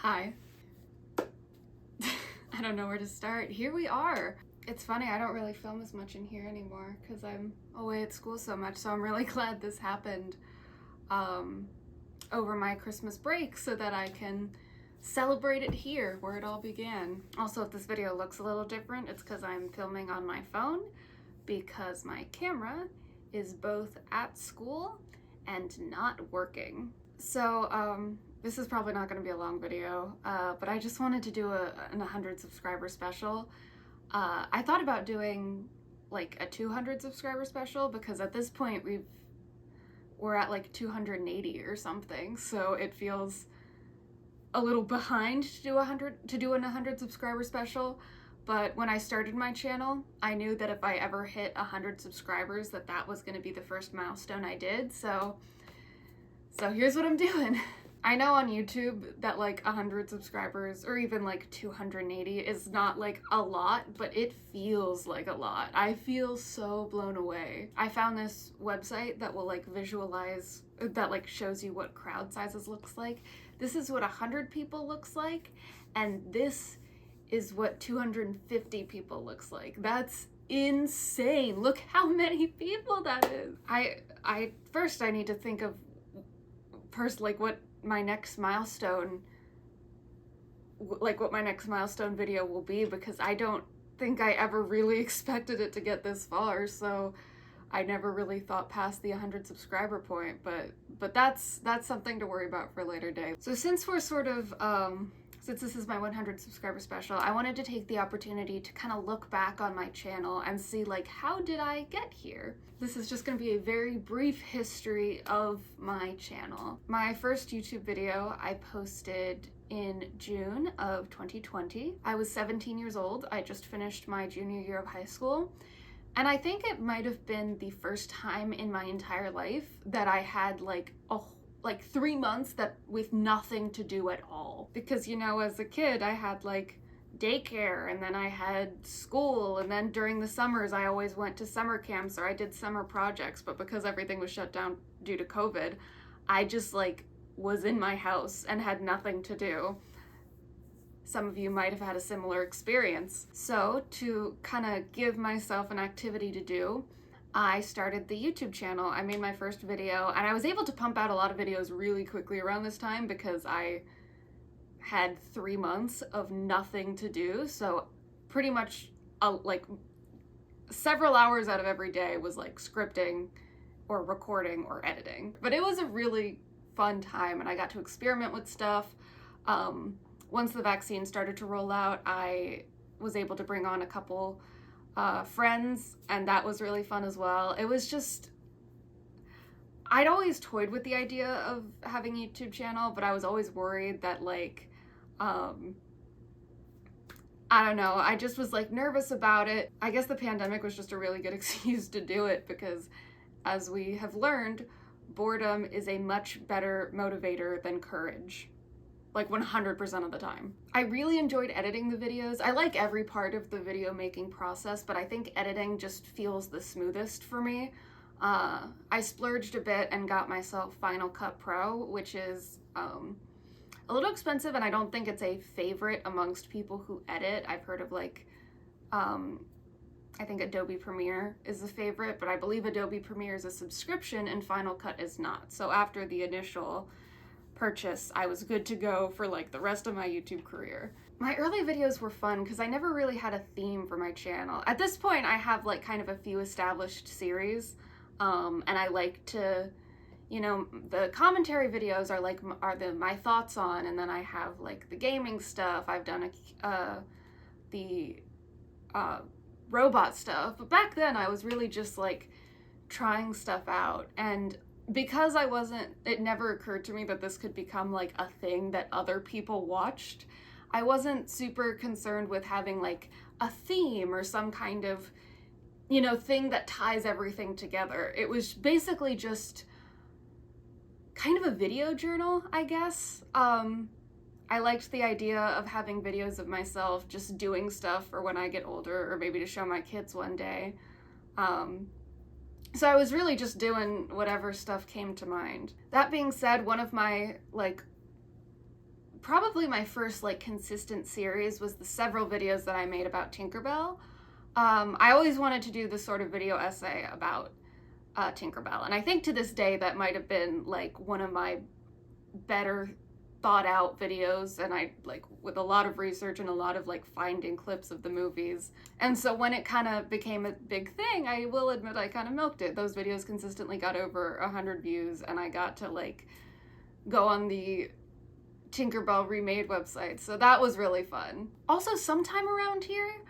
Hi. I don't know where to start. Here we are. It's funny, I don't really film as much in here anymore because I'm away at school so much, so I'm really glad this happened over my Christmas break so that I can celebrate it here where it all began. Also, if this video looks a little different, it's because I'm filming on my phone because my camera is both at school and not working. So, this is probably not going to be a long video, but I just wanted to do an 100 subscriber special. I thought about doing like a 200 subscriber special because at this point we're at like 280 or something, so it feels a little behind to do an 100 subscriber special. But when I started my channel, I knew that if I ever hit 100 subscribers that was going to be the first milestone I did. So here's what I'm doing. I know on YouTube that like 100 subscribers or even like 280 is not like a lot, but it feels like a lot. I feel so blown away. I found this website that will like visualize, that like shows you what crowd sizes looks like. This is what 100 people looks like, and this is what 250 people looks like. That's insane. Look how many people that is. I first need to think of like what my next milestone video will be, because I don't think I ever really expected it to get this far, so I never really thought past the 100 subscriber point, but that's something to worry about for a later day. So since we're sort of since this is my 100 subscriber special, I wanted to take the opportunity to kind of look back on my channel and see like, how did I get here? This is just going to be a very brief history of my channel. My first YouTube video I posted in June of 2020. I was 17 years old. I just finished my junior year of high school. And I think it might have been the first time in my entire life that I had like 3 months with nothing to do at all. Because, you know, as a kid, I had like daycare, and then I had school, and then during the summers I always went to summer camps or I did summer projects. But because everything was shut down due to COVID, I just like was in my house and had nothing to do. Some of you might have had a similar experience. So to kind of give myself an activity to do, I started the YouTube channel. I made my first video, and I was able to pump out a lot of videos really quickly around this time because I had 3 months of nothing to do. So pretty much like several hours out of every day was like scripting or recording or editing. But it was a really fun time, and I got to experiment with stuff. Once the vaccine started to roll out, I was able to bring on a couple friends, and that was really fun as well. It was just, I'd always toyed with the idea of having a YouTube channel, but I was always worried that like, I don't know, I just was like nervous about it. I guess the pandemic was just a really good excuse to do it because, as we have learned, boredom is a much better motivator than courage. Like 100% of the time. I really enjoyed editing the videos. I like every part of the video making process, but I think editing just feels the smoothest for me. I splurged a bit and got myself Final Cut Pro, which is a little expensive, and I don't think it's a favorite amongst people who edit. I've heard of like, I think Adobe Premiere is the favorite, but I believe Adobe Premiere is a subscription and Final Cut is not. So after the initial purchase, I was good to go for like the rest of my YouTube career. My early videos were fun because I never really had a theme for my channel. At this point, I have like kind of a few established series, and I like to, you know, the commentary videos are like my thoughts on, and then I have like the gaming stuff. I've done the robot stuff, but back then I was really just like trying stuff out, and because it never occurred to me that this could become like a thing that other people watched, I wasn't super concerned with having like a theme or some kind of, you know, thing that ties everything together. It was basically just kind of a video journal, I guess. I liked the idea of having videos of myself just doing stuff for when I get older, or maybe to show my kids one day. So I was really just doing whatever stuff came to mind. That being said, one of my like probably my first like consistent series was the several videos that I made about Tinkerbell. I always wanted to do this sort of video essay about Tinkerbell, and I think to this day that might have been like one of my better thought out videos, and I like with a lot of research and a lot of like finding clips of the movies. And so when it kind of became a big thing, I will admit I kind of milked it. Those videos consistently got over 100 views, and I got to like go on the Tinkerbell remade website, so that was really fun. Also, sometime around here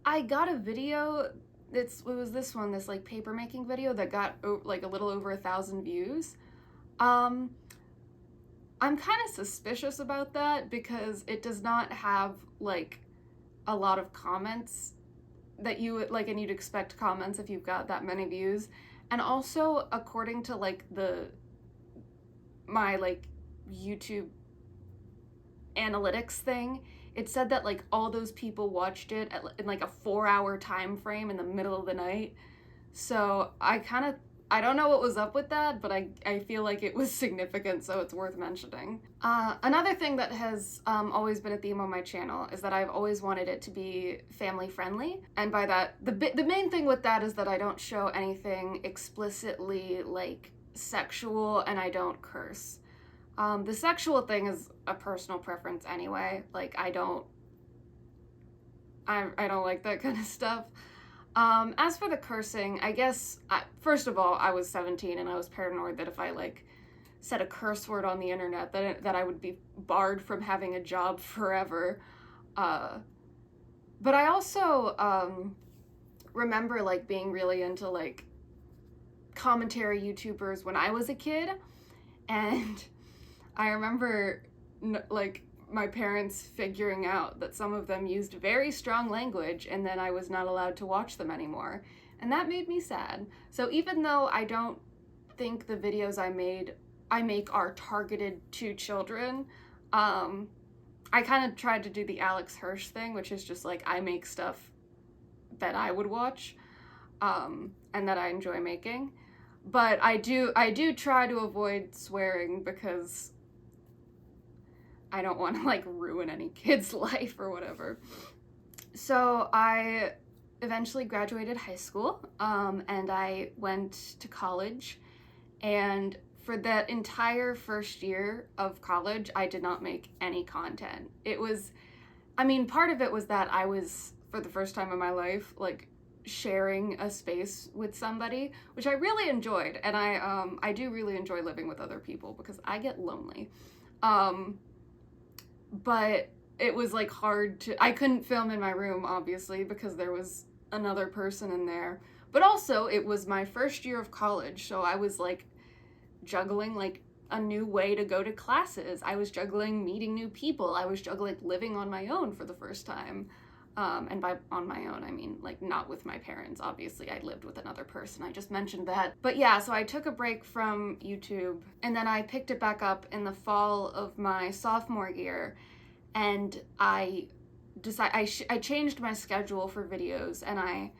I got a video. It was this one, this like paper making video that got like a little over 1,000 views. I'm kind of suspicious about that because it does not have like a lot of comments that you would like, and you'd expect comments if you've got that many views. And also, according to like my like YouTube analytics thing, it said that like all those people watched it in like a 4-hour time frame in the middle of the night. So I don't know what was up with that, but I feel like it was significant, so it's worth mentioning. Another thing that has always been a theme on my channel is that I've always wanted it to be family friendly. And by that, the main thing with that is that I don't show anything explicitly like sexual, and I don't curse. The sexual thing is a personal preference anyway. Like I don't like that kind of stuff. As for the cursing, I guess, first of all, I was 17 and I was paranoid that if I like said a curse word on the internet that I would be barred from having a job forever. But I also remember like being really into like commentary YouTubers when I was a kid, and I remember like my parents figuring out that some of them used very strong language, and then I was not allowed to watch them anymore. And that made me sad. So even though I don't think the videos I make are targeted to children, I kind of tried to do the Alex Hirsch thing, which is just like I make stuff that I would watch, and that I enjoy making. But I do try to avoid swearing because I don't want to like ruin any kid's life or whatever. So I eventually graduated high school, and I went to college, and for that entire first year of college, I did not make any content. Part of it was that I was, for the first time in my life, like sharing a space with somebody, which I really enjoyed, and I do really enjoy living with other people because I get lonely. But it was like I couldn't film in my room, obviously, because there was another person in there. But also, it was my first year of college, so I was like juggling like a new way to go to classes. I was juggling meeting new people. I was juggling living on my own for the first time. And by on my own, I mean like not with my parents. Obviously, I lived with another person. I just mentioned that. But yeah, so I took a break from YouTube, and then I picked it back up in the fall of my sophomore year, and I changed my schedule for videos, and I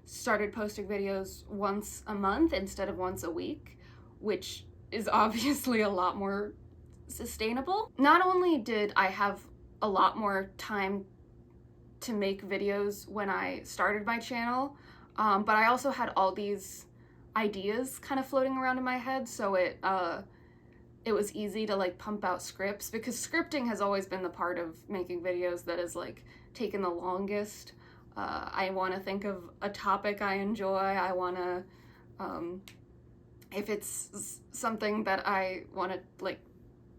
started posting videos once a month instead of once a week, which is obviously a lot more sustainable. Not only did I have a lot more time to make videos when I started my channel, but I also had all these ideas kind of floating around in my head, so it was easy to like pump out scripts, because scripting has always been the part of making videos that is like taken the longest. I want to think of a topic I enjoy. I want to, if it's something that I want to like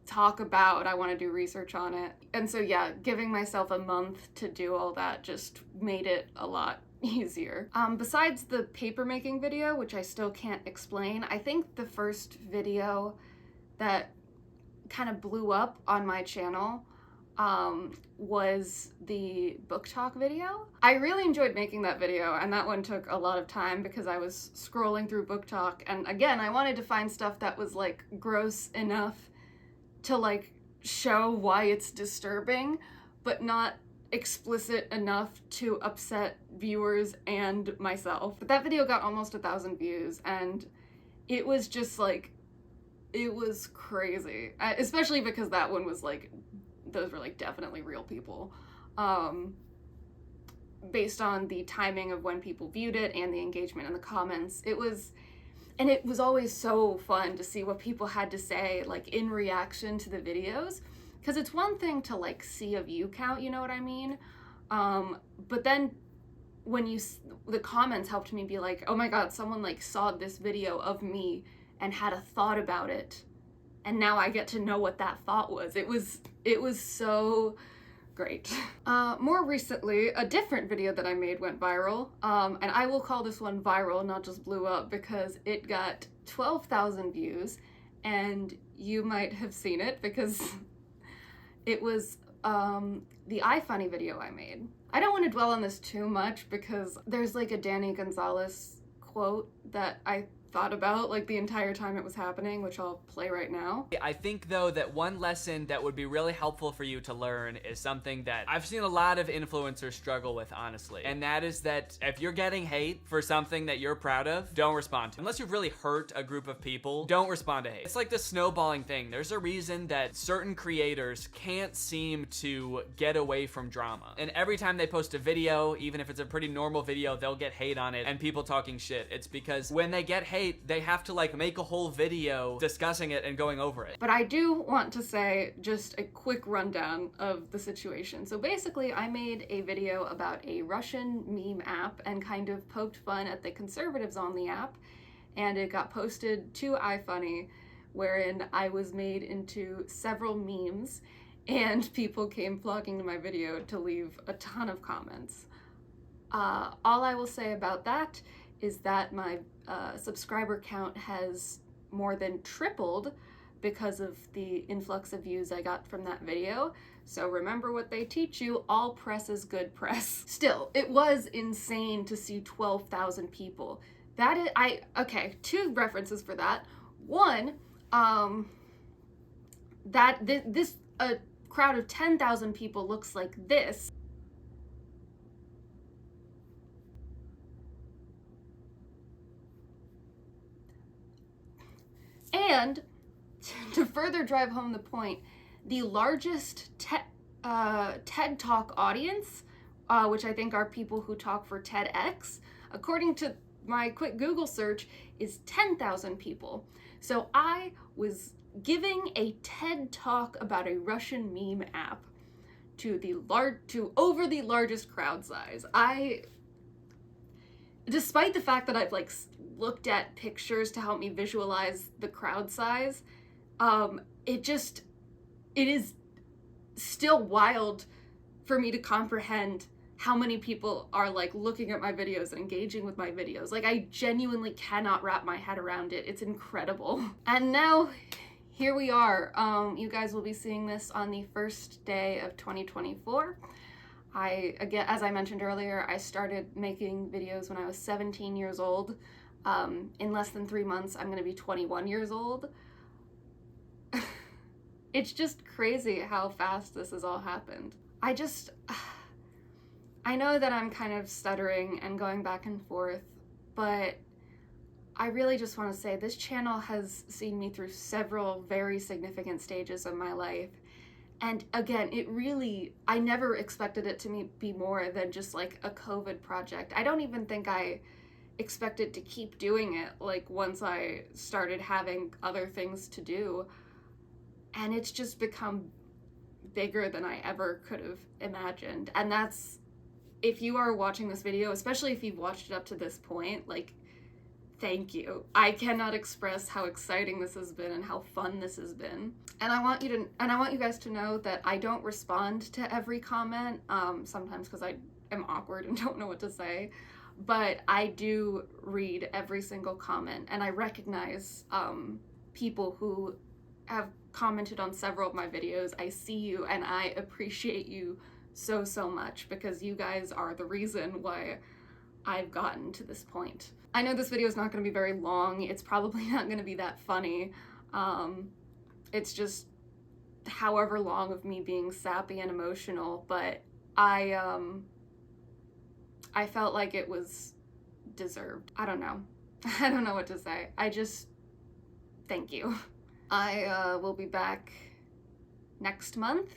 talk about, I want to do research on it. And so yeah, giving myself a month to do all that just made it a lot easier. Besides the paper making video, which I still can't explain, I think the first video that kind of blew up on my channel was the book talk video. I really enjoyed making that video, and that one took a lot of time because I was scrolling through book talk, and again, I wanted to find stuff that was like gross enough to like show why it's disturbing, but not explicit enough to upset viewers and myself. But that video got almost 1,000 views, and it was just like, it was crazy. Especially because that one was like those were like definitely real people. Based on the timing of when people viewed it and the engagement in the comments, it was always so fun to see what people had to say, like, in reaction to the videos, because it's one thing to like see a view count, you know what I mean? But then when the comments helped me be like, oh my god, someone like saw this video of me and had a thought about it, and now I get to know what that thought was. It was so great. More recently, a different video that I made went viral, and I will call this one viral, not just blew up, because it got 12,000 views, and you might have seen it because it was the iFunny video I made. I don't want to dwell on this too much because there's like a Danny Gonzalez quote that I thought about like the entire time it was happening, which I'll play right now. I think though that one lesson that would be really helpful for you to learn is something that I've seen a lot of influencers struggle with, honestly. And that is that if you're getting hate for something that you're proud of, don't respond to it. Unless you've really hurt a group of people, don't respond to hate. It's like the snowballing thing. There's a reason that certain creators can't seem to get away from drama. And every time they post a video, even if it's a pretty normal video, they'll get hate on it and people talking shit. It's because when they get hate, they have to like make a whole video discussing it and going over it. But I do want to say just a quick rundown of the situation. So basically I made a video about a Russian meme app and kind of poked fun at the conservatives on the app, and it got posted to iFunny, wherein I was made into several memes and people came flocking to my video to leave a ton of comments. All I will say about that is that my subscriber count has more than tripled because of the influx of views I got from that video. So remember what they teach you, all press is good press. Still, it was insane to see 12,000 people. That is, okay, two references for that. One, this crowd of 10,000 people looks like this. And to further drive home the point, the largest TED Talk audience, which I think are people who talk for TEDx, according to my quick Google search, is 10,000 people. So I was giving a TED Talk about a Russian meme app to over the largest crowd size. Despite the fact that I've like looked at pictures to help me visualize the crowd size, it is still wild for me to comprehend how many people are like looking at my videos and engaging with my videos. Like, I genuinely cannot wrap my head around it. It's incredible. And now here we are. You guys will be seeing this on the first day of 2024. Again, as I mentioned earlier, I started making videos when I was 17 years old. In less than 3 months, I'm gonna be 21 years old. It's just crazy how fast this has all happened. I know that I'm kind of stuttering and going back and forth, but I really just want to say this channel has seen me through several very significant stages of my life. And again, I never expected it to be more than just like a COVID project. I don't even think I expected to keep doing it, like, once I started having other things to do. And it's just become bigger than I ever could have imagined. And that's, if you are watching this video, especially if you've watched it up to this point, like, thank you. I cannot express how exciting this has been and how fun this has been. And I want you guys to know that I don't respond to every comment, sometimes because I am awkward and don't know what to say, but I do read every single comment, and I recognize people who have commented on several of my videos. I see you and I appreciate you so, so much, because you guys are the reason why I've gotten to this point. I know this video is not going to be very long. It's probably not going to be that funny. It's just however long of me being sappy and emotional, but I felt like it was deserved. I don't know. I don't know what to say. Thank you. I will be back next month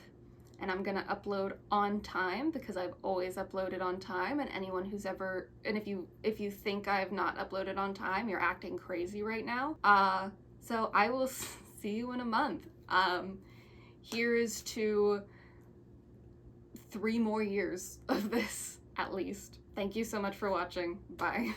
and I'm gonna upload on time because I've always uploaded on time. And anyone who's ever, and if you think I've not uploaded on time, you're acting crazy right now. So I will see you in a month. Here's to 3 more years of this, at least. Thank you so much for watching. Bye.